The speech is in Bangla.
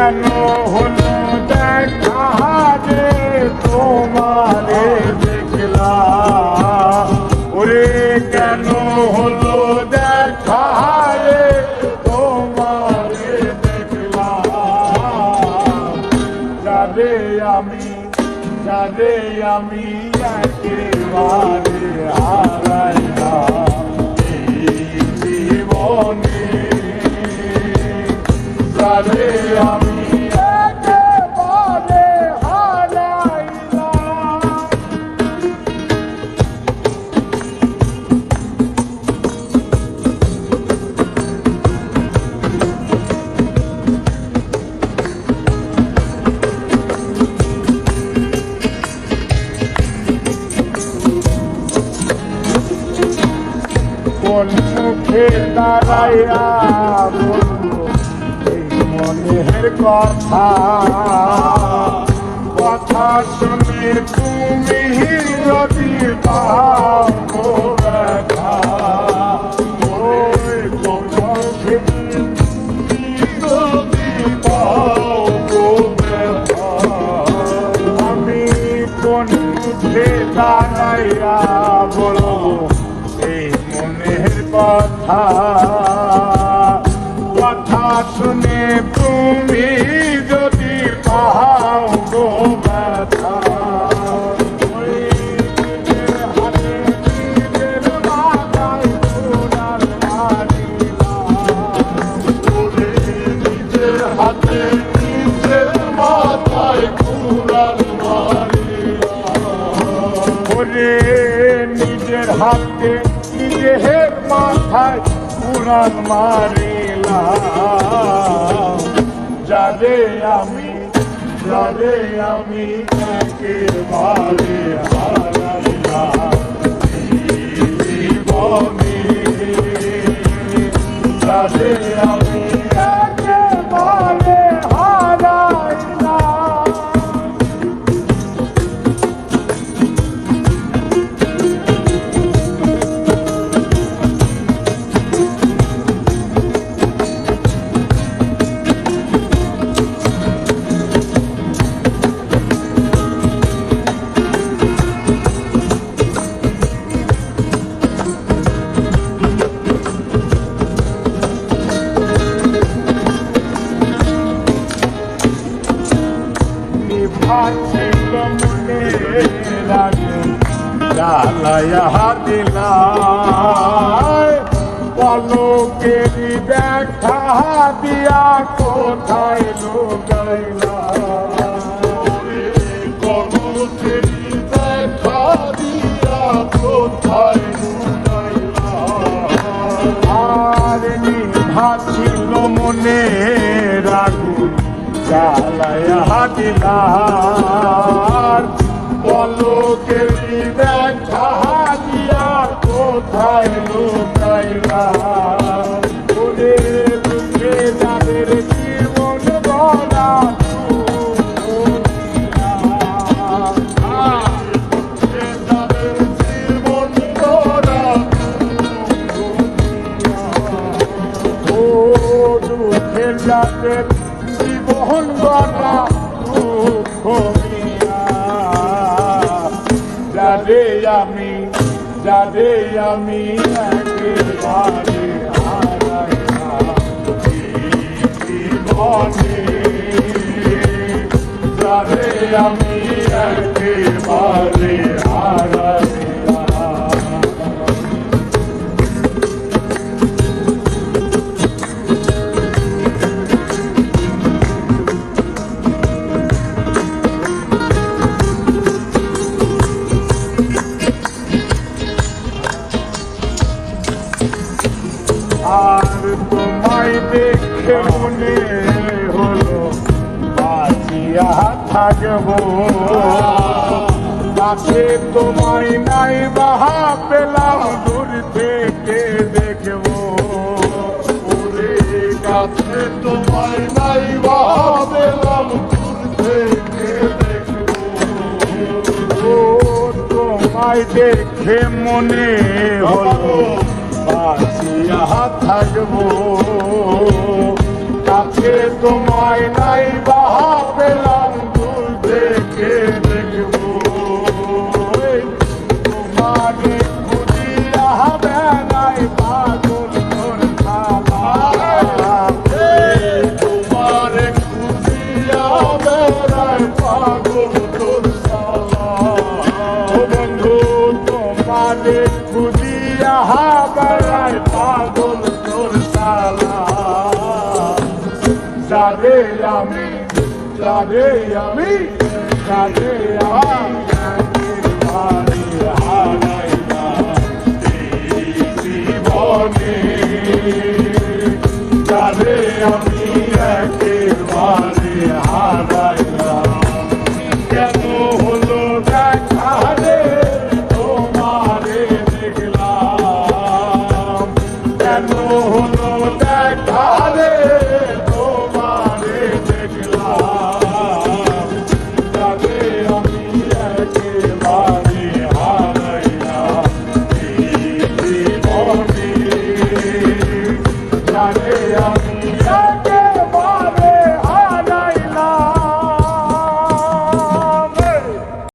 কেন হলো দেখা রে তোমারে দেখলাম ওরে কেন হলো দেখা রে তোমারে দেখলাম যারে আমি একেবারে হারাইলাম এই জীবনে যারে আমি একেবারে হারাইলাম কোন মুখে দাঁড়াইয়া বলবো এই মনের কথা কথা শুনে তুমি যদি পাও ব্যথা ওই মুখে যদি পাও ব্যথা আমি কোন মুখে দাঁড়াইয়া বলবো কথা কথা শুনে তুমি যদি পাও গো ব্যথা হাতে নিজের মাথায় কুড়াল মারিলাম নিজের হাতে নিজের মাথায় কুড়াল মারিলাম ওরে নিজের হাতে নিজের মাথায় কুড়াল মারিলাম যারে আমি একেবারে হারাইলাম জীবনে যারে আমি একেবারে হারাইলাম ছিল মনে রাখো জ্বালায়া দিলাই পলকেরি দেখা দিয়া কোথায় লুকাইলা পলকেরি দেখা দিয়া কোথায় লুকাইলা আর নিভা ছিল মনে রাখো জ্বালায়া দিলার পলকেরি দেখা দিয়া কোথায় লুকাইলা ওরে বুকে যাদের জীবন গড়া যাদের জীবন গড়া ও দুঃখের যাদের জীবন গড়া দুঃখ যারে আমি একেবারে হারাইলাম জীবনে যারে আমি একেবারে হারাইলাম আর তোমায় দেখে মনে হলো বাঁচিয়া থাকবো কাছে তোমায় নাই বাহা পেলাম দূর থেকে দেখবো কাছে তোমায় নাই বাহা পেলাম দূর থেকে দেখবো তোমায় দেখে মনে হলো বাঁচিয়া থাকবো কাছে আগে তোমায় নাই বা পেলাম দূর থেকে দেখবো তোমাকে খুঁজিয়া বেড়াই পাগল তোর শালা তোমারে খুঁজিয়া বেড়াই পাগল তোর শালা ও বন্ধু তোমারে খুঁজিয়া বেড়াই পাগল তোর শালা যারে আমি যারে আমি যারে আমি বাড়ি হারাইলাম এই জীবনে যারে আমি একেবারে হারাইলাম কেন হলো দেখা রে তোমারে দেখলাম কেন হলো দেখা রে তোমারে দেখলাম যারে আমি একেবারে হারাইলাম এই জীবনে যারে আমি